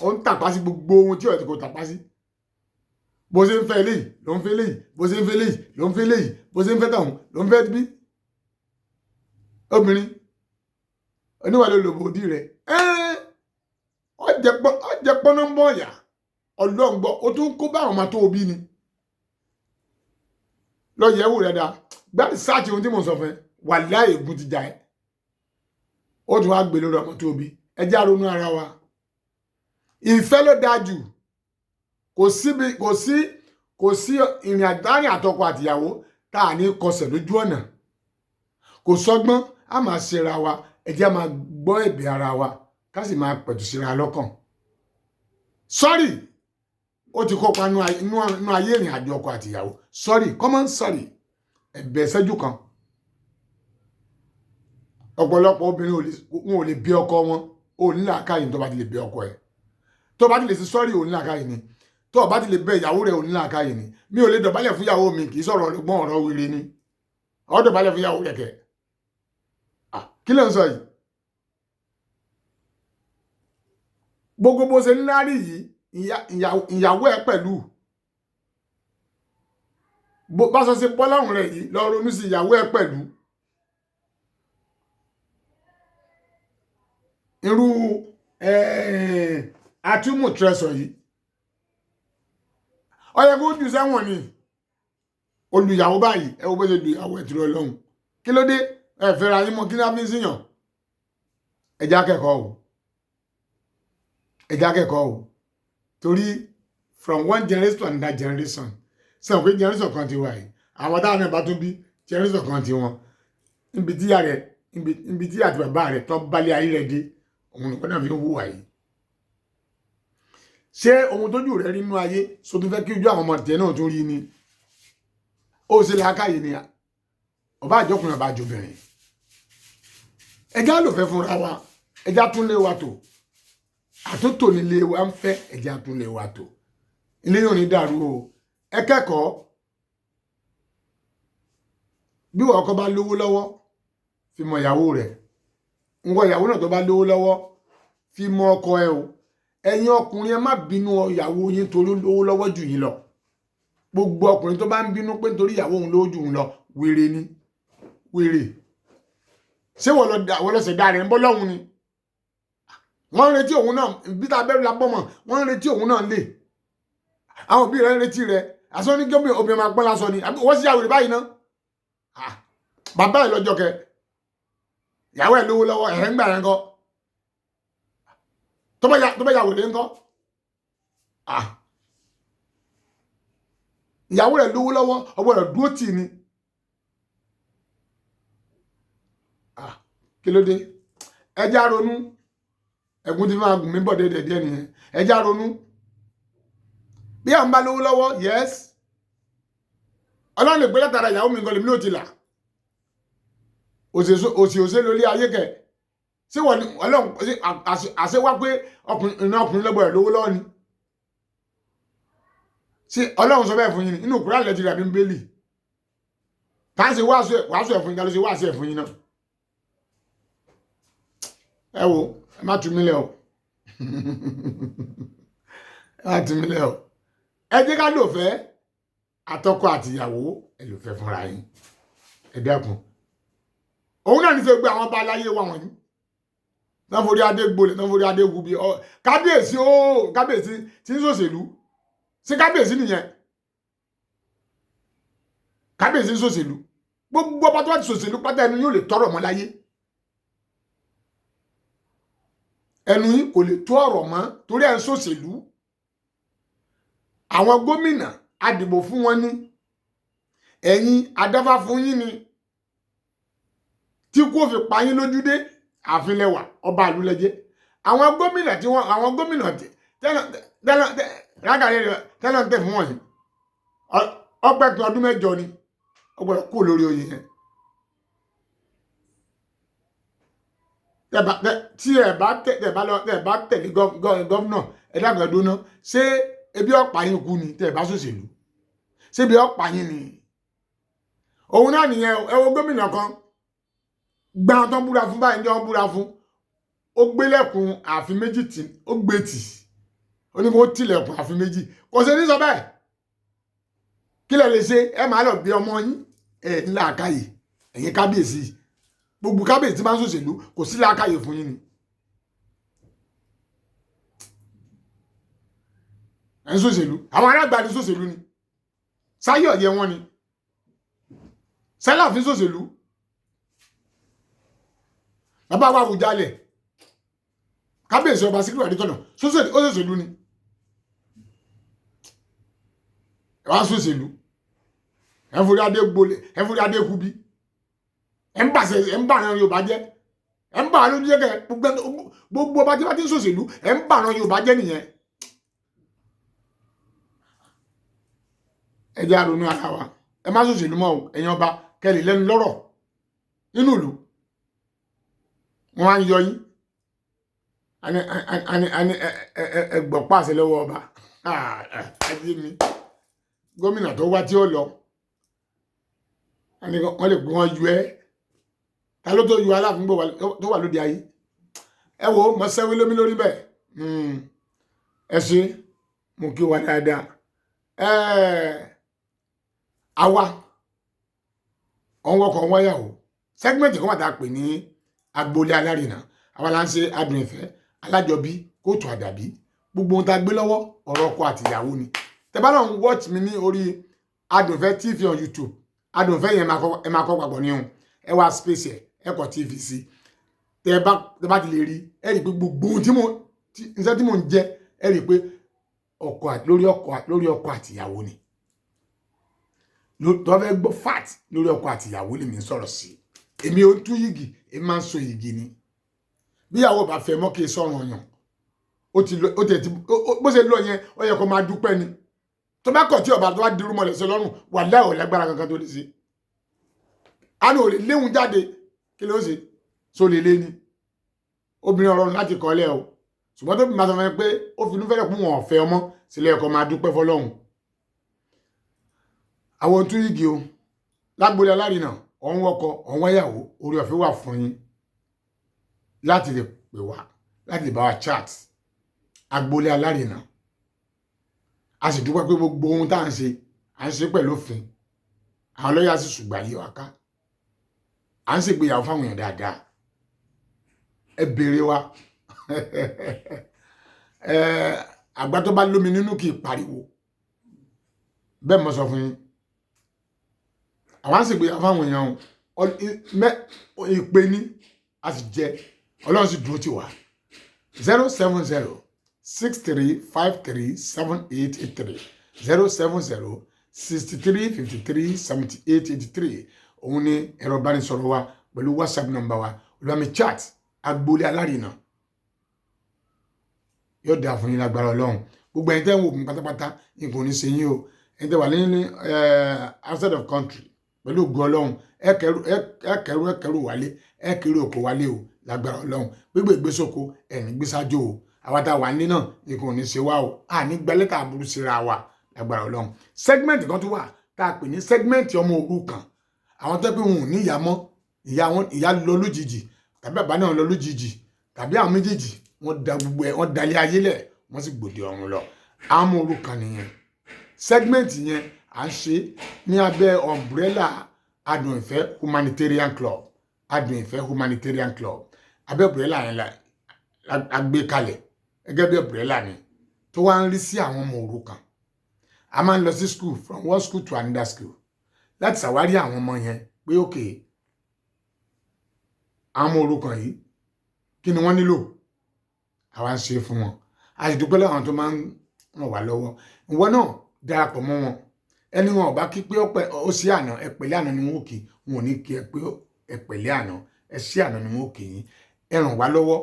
S1: ó ń tàpá sí gbogbo ohun tí ọ̀tí kò tàpá sí bó ṣe ń fẹ́ eléyìí ló ń fẹ́ eléyìí bó ṣe ń fẹ́ eléyìí ló ń fẹ́ eléyìí bó ṣe ń fẹ́ tọ̀hún ló ń fẹ́ bí obìnrin oníwà ló lò bòdì rẹ̀ ọjẹ́ pọ́nọ́mbọ̀ ọ̀yà ọlọ́ngbọ́ ó tún kó bá àwọn ọmọ tó bí ni lọ́yẹ̀ ẹ̀wù rẹ̀ dáa gbáàdì sáàtì ohun tí mo sọ fún ẹ wà láì ègún ti jà ẹ́ ó tún wá gbé lórí ọmọ tó bí ẹ jẹ́ á ronú ara wa ìfẹ́ ló dáa jù kò sí ìrìn àdáyìn àtọkọ àtìyàwó tá à ní kọsẹ̀ lójú ọ̀nà kò sọgbọ́n a máa ṣera wa ẹ jẹ́ á máa gbọ́ ẹ̀bẹ̀ ara wa ká sì máa pẹ̀tù síra lọ́kàn sorry ó ti kópa nú ayé ìrìn àjò ọkọ àtìyàwó sorry common sorry ẹ̀bẹ̀ ìṣẹ́jú kan ọ̀pọ̀lọpọ̀ obìnrin wọn ò lè bí ọkọ wọn ò ní làákàyè tó bá ti lè bí ọkọ ẹ̀ tó bá ti lè sí sorry ò ní làákàyè ni tó bá ti lè bẹ ìyàwó rẹ̀ ò ní làákàyè ni mi ò lè dọ̀bálẹ̀ fún ìyàwó mi kì í sọ̀rọ̀ ọlọ́gbọ́n ọ̀rọ̀ wèrè ni ó dọ̀bálẹ̀ fún ìyàwó rẹ̀ kẹ̀ kí ló ń sọ yìí gbogbo bó ṣe ń lárí yìí ìyàwó ẹ̀ pẹ̀lú bá sọ sí bọ́láhùn rẹ̀ yìí lọ ronú sí ìyàwó ẹ̀ pẹ̀lú irú atúmù tẹ̀sọ̀ yìí ọyẹ kó jù sẹ́wọ̀n ni olùyàwó báyìí ẹ wo bó ṣe lu ìyàwó ẹ̀ tí lọ lọ́hùn kí ló dé ẹ fẹ́ra yín mọ́ kí ní a fi ń síyàn ẹjá kẹ́kọ̀ọ́ o ẹjá kẹ́kọ̀ọ́ o torí from one generation to another generation sọ pé generation kan ti wà yìí àwọn táwọn náà bá tún bí generation kan ti wọn níbi tí àti bàbá rẹ̀ tó balẹ̀ ayé rẹ̀ dé òun nìkan náà fi ń hùwà yìí ṣé ohun tójú rẹ̀ rí inú ayé so tó fẹ́ kí ojú àwọn ọmọ tẹ̀ náà tó rí ni ó ṣe làákàyè ni ọba àjọkùnrin ọba àjọbìnrin ẹjá lò fẹ́ fúnra wa ẹjá tún lé wa tò àtúntò nílé wa ń fẹ́ ẹjá tún lé wa tò ilé yóò ní dàrú o ẹ kẹ́kọ̀ọ́ bí wọ́n ọkọ bá lówó lọ́wọ́ fi mọ ìyàwó rẹ̀ nǹkan ìyàwó náà tó bá lówó lọ́wọ́ fi mọ ọkọ ẹ o ẹ̀yin ọkùnrin ẹ má bínú ìyàwó yín torí lówó lọ́wọ́ jù yín lọ gbogbo ọkùnrin tó bá ń bínú pé nítorí ìyàwó òun lówó jù òun lọ wèrè ni wèrè ṣé wọ́n lọ ṣẹ̀dá rẹ̀ ń bọ́ lọ́hùn ni wọ́n ń retí òun náà bí tá a bẹ́rù la bọ́mọ̀ wọ́n ń retí òun náà lè àwọn òbí rẹ̀ ń retí rẹ̀ àṣọ ní gómìnà obìnrin máa pọ́n lásọ ni wọ́n sì yàwèrè báyìí náà bàbá ẹ̀ lọ́jọ́ kẹ ìyàwó ẹ̀ lówó lọ́wọ́ ẹ̀ ń gbà yẹn kọ́ tó bá yàwèrè ń kọ́ ìyàwó rẹ̀ lówó lọ́wọ́ ọwọ́ rẹ̀ dúró tì ní kí ló dé ẹjá ronú ẹ̀gún ti máa gùn mí bọ̀ dédé díẹ̀ nìyẹn ẹjá ronú bí àwọn bá lówó lọ́wọ́ yes ọlọ́run lè gbé látara ìyàwó mi nǹkan lèmi ló ti là òsì òṣèlú ilé ayé kẹ ṣé wọ́n ọlọ́run àṣewá pé ọkùnrin lọ́gbọ̀ rẹ̀ lówó lọ́wọ́ ni ṣé ọlọ́run sọ bẹ́ẹ̀ fún yín inú Kùránì lẹ́tì rẹ̀ ní bẹ́ẹ̀lì tá à ń ṣe wàásù ẹ̀ fún yín ká ló ṣe wàásù ẹ̀ fún yín náà ẹ wo ẹ má tú mí lẹ̀ o ẹ má tú mí lẹ̀ o ẹ jẹ́ ká lò fẹ́ àtọkọ àtìyàwó ẹ lò fẹ́ fúnra yín ẹ dẹ́kun òun náà ní sọ pé àwọn ọba aláyé wà wọ̀nyí náà forí adé gbolẹ̀ náà forí adé wu bí kábíyèsí ó kábíyèsí tí ń ṣòṣèlú sí kábíyèsí nìyẹn kábíyèsí ń ṣòṣèlú gbogbo ọba tó bá ti ṣòṣèlú pátá ẹnu yóò lè tọrọ mọ́ láyé ẹnu yìí kò lè tó ọ̀rọ̀ mọ́ torí ẹ̀ ń ṣòṣèlú àwọn gómìnà adìbò fún wọn ní ẹ̀yin adáfá fún yín ni tí kò fi pa yín lójú dé àfilẹ̀wà ọba àlúlẹ̀jẹ́ àwọn gómìnà tẹ́lọ̀ ń tẹ̀ fún wọ̀nyí ọpẹ́ pé ọdún mẹ́jọ ni ọgbọ̀dọ̀ kú lórí oyè yẹn tí ẹ bá tẹ̀lé gọ́vnà ẹ̀dàgbà dúná ṣé ebi ọ̀pá yín kú ni tẹ́ ẹ bá ṣòṣèlú ṣé ebi ọ̀pá yín ni òun náà nìyẹn ẹ wo gómìnà kan gbà tó ń búra fún báyìí jọ ń búra fún ó gbélẹ̀kùn ààfin méjì tí ó gbé tì ó ní kó tilẹ̀kùn ààfin méjì kò ṣe ní sọ bẹ́ẹ̀ kí lẹ lè ṣe ẹ máa lọ bí ọmọ yín ẹ ńlá àkáyè ẹ̀yin kábíyèsí gbogbo kábíyèsí tí máa ń ṣòṣèlú kò sí láàkáyè fún yín ni ẹ ń ṣòṣèlú àwọn aráàgbà ní ṣòṣèlú ni sáyé ọ̀yẹ́ wọn ni sẹ́láàfin ṣòṣèlú bàbá wa Àwùjalẹ̀ kábíyèsí ọba Síkírù Adétọ̀nà ó ṣòṣèlú ni ẹ wá ṣòṣèlú ẹ forí adé gbolé ẹ forí adé kú bí ẹ ń bàṣẹ ẹ ń bà àwọn Yorùbá jẹ́ ẹ ń bà àwọn lójú jẹ́ gbogbo ọba tí wọ́n ti ń ṣòṣèlú ẹ ń bà àwọn Yorùbá jẹ́ nìyẹn ẹ jẹ́ àrònú ara wa ẹ má ṣòṣèlú mọ́ ẹ̀yin ọba kẹ́lì lẹ́nu lọ́rọ̀ nínú ìlú wọ́n á ń yọ yín ẹgbọ̀n pàṣẹ lọ́wọ́ ọba ajé mi gómìnà tó wá tí ó lọ wọ́n lè pè wọ́n yọ ẹ́ ta ló tó yọ Aláàfin tó wà lóde ayé ẹ wo mo sẹ́wé lómi lórí bẹ́ẹ̀ ẹ ṣe mo kí wa dáadáa àwa ọ̀wọ́kọ̀ wáyàwó sẹ́gmẹ̀ntì kan wà tá a pè ní agboolé alárinà àwa là ń ṣe Adùn Ìfẹ́ Alájọbí Kóòtù Àdàbí gbogbo ohun tá a gbé lọ́wọ́ ọ̀rọ̀ ọkọ àtìyàwó ni tẹ́ bá lọ ń watch mi ní orí Adùn Ìfẹ́ TV on YouTube Adùn Ìfẹ́ yẹn ẹ máa kọ́ papọ̀ ní ohun ẹ wá space ẹ kọ TV sí tẹ́ bá ti lè rí ẹ rí pé gbogbo ohun tí mo ń jẹ ẹ rí pé lórí ọkọ àtìyàwó ni tó fẹ́ gbọ́ fat lórí ọkọ àtìyàwó lèmi ń sọ̀rọ̀ sí èmi ò tú yìgì èmi máa ń so yìgì ni bíyàwó bá fẹ́ mọ́ kí sọ̀rọ̀ ọ̀yàn bó ṣe lọ yẹn ó yẹ kó máa dúpẹ́ ni tó bá kọ̀ tí ọba tó bá dirú mọ́lẹ̀ sí lọ́rùn wà láò lágbára kankan tó lè ṣe àná ò lè léhun jáde kí ló ṣe so lè lé ni obìnrin ọ̀rọ̀ láti kọ́lẹ̀ o ṣùgbọ́n tó bí máa sọ fún mi pé ó finú fẹ́rẹ̀ kún wọn ọ̀fẹ́ ọmọ sílẹ̀ ẹ̀kọ́ máa dúpẹ́ fọlọ́hun àwọn tún yìgì o lágboolé alárinà ọ̀hún ọkọ ọ̀hún wáyàwó orí ọ̀fẹ́ wà fún yín láti lè pè wá láti lè bá wa chat agboolé alárinà a sì dúpẹ́ pé gbogbo ohun tá à ń ṣe pẹ̀lú òfin àwọn lọ́yà sì ṣùgbọ́n ayé wa ká à ń ṣègbéyàwó fáwọn èèyàn dáadáa ẹ béèrè wa àgbà tó bá lómi nínú kì í pariwo bẹ́ẹ̀ mo sọ fún yín àwọn ṣègbéyàwó fáwọn èèyàn ìpè ní a sì jẹ Ọlọ́run sì dúró tì wá 07063537883 07063537883 òun ni ẹ̀rọ ìbánisọ̀rọ̀ wa pẹ̀lú WhatsApp nọ́mbà wa olùwàmí chat agboolé alárinà yóò dáa fún yín lágbára Ọlọ́run gbogbo ẹ̀yin tẹ́ ń wò mí pátápátá nǹkan ò ní ṣe yín o ẹ̀yin tẹ́ wà ní outside of country pẹ̀lú ògo Ọlọ́run ẹ kẹrù wálé ẹ kéré òkò wálé o lágbára Ọlọ́run gbégbé ìgbésóko ẹ̀ní gbésájò o àwa tá a wà ní náà nǹkan ò ní ṣe wá o àní gba lẹ́tà àbúrú síra wa lágbára Ọlọ́run segment kan tó wà tá a pè ní segment ọmọ òrukàn àwọn tó pé wọn ò ní ìyá mọ́ ìyá lọ lójijì tàbí bàbá náà lọ lójijì tàbí àwọn méjèèjì wọ́n da gbogbo ẹ̀ wọ́n dalẹ̀ ayé lẹ̀ wọ́n sì gbòde ọ̀run lọ àwọn ọmọ òrukàn nìyẹn segment yẹn à ń ṣe ní abẹ́ umbrella Adùn Ìfẹ́ Humanitarian Club Adùn Ìfẹ́ Humanitarian Club abẹ́ umbrella yẹn la gbé kalẹ̀ gẹ́gẹ́ bí umbrella ni tó wá ń rí sí àwọn ọmọ òrukàn a máa ń lọ sí school from one school to another school láti ṣàwárí àwọn ọmọ yẹn pé òkè àwọn ọmọ òrukàn yìí kí ni wọ́n nílò àwa ń ṣe fún wọn a sì dúpẹ́ lọ́wọ́ àwọn tó máa ń ràn wá lọ́wọ́ ìwọ náà darapọ̀ mọ́ wọn ẹni wọn ò bá kí pé ó sí àná ẹ̀pẹ̀lẹ́ àná ni wọn ò kí wọn ò ní kí ẹ pé ẹ̀pẹ̀lẹ́ àná ẹ sí àná ni wọn ò kí yín ẹ ràn wá lọ́wọ́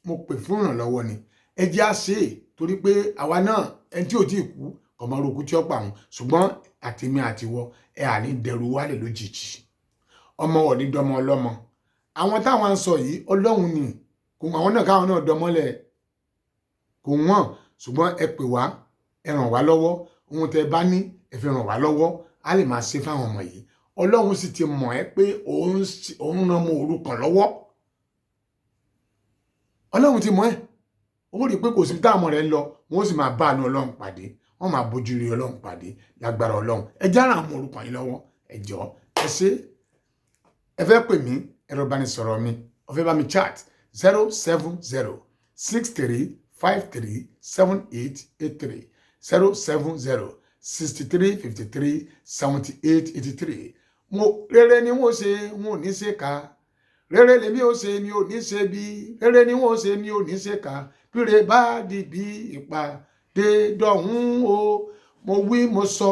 S1: mo pè fún ìrànlọ́wọ́ ni ẹ jẹ́ á ṣe é torí pé àwa náà ẹni tí ò tí ì kú ọmọ orúkú tí ó pa àwọn ṣùgbọ́n àtèmi àtiwọ ẹ à ní dẹrù wálẹ̀ lójijì ọmọ ò ní dọmọ ọlọ́mọ àwọn táwọn ń sọ yìí Ọlọ́run ni kò àwọn náà káwọn náà dọmọlẹ̀ kò wọ́n ṣùgbọ́n ẹ pè wá ẹ ràn wá lọ́wọ́ ohun tẹ bá ní ẹ fi ràn wá lọ́wọ́ á lè máa ṣe fáwọn ọmọ yìí Ọlọ́run sì ti mọ̀ ẹ́ pé òun ràn ọmọ òrukàn lọ́wọ́ ọlọ́run ti mọ̀ ẹ́ ó rí i pé kò sí táwọn ọmọ rẹ̀ lọ wọ́n sì máa bá àánú ọlọ́run pàdé wọ́n máa bójú rí ọlọ́run pàdé lágbára ọlọ́run ẹ jára àwọn orúkọ yín lọ́wọ́ ẹ jọ̀ọ́ ẹ ṣé ẹ fẹ́ pè mí ẹ̀rọ ìbánisọ̀rọ̀ mi ó fẹ́ bá mi chat 07063537883 07063537883 mo rere ni wọ́n ṣe wọn ò ní ṣe ká rere lèmi ò ṣe mi ò ní ṣe bí rere ni wọ́n ṣe mi ò ní ṣe ká pírè bá di bí ìpàdé dọ̀hún o mo wí mo sọ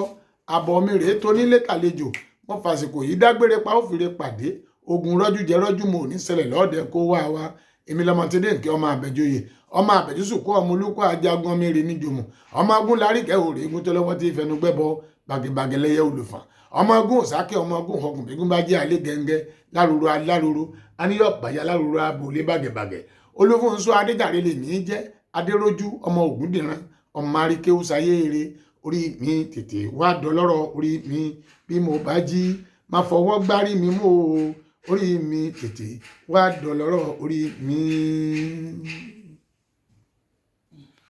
S1: àbọ̀ mi rèé tó nílé tàlejò mo fàsìkò yìí dágbére pa ó fìrè pàdé ogun rọ́jú jẹ rọ́jú mo ò ní ṣẹlẹ̀ lọ́ọ̀dẹ kó wá wa èmi lọmọ tí dé nkẹ́ ọmọ àbẹ̀jọyè ọmọ àbẹ̀jọ́sùkú ọmọ olúkọ ajagun ọmọ èrè níjòmù ọmọ agún láríkẹ́ òrè egun tó lọ́wọ́ tí ìfẹnugbẹ́bọ bàgẹ̀bàgẹ̀ lẹ́yẹ olùfà ọmọ agún òsákẹ́ ọmọ agún ọkùn gbígun bá jẹ́ alẹ́ gẹ́ngẹ́ lárúurú alárúurú aníyọ̀ bàyá lárúurú abòlé bàgẹ̀bàgẹ̀ olúfúnṣọ́ adéjàre lè ní í jẹ́ adérójú ọmọ ògúndìran ọmọ aríkéwú sayé eré orí mi tètè wá dọlọ́rọ̀ orí mi bí mo bá jí má fọwọ́ gbárí mi mú o orí mi tètè wá dọlọ́rọ̀ orí mi.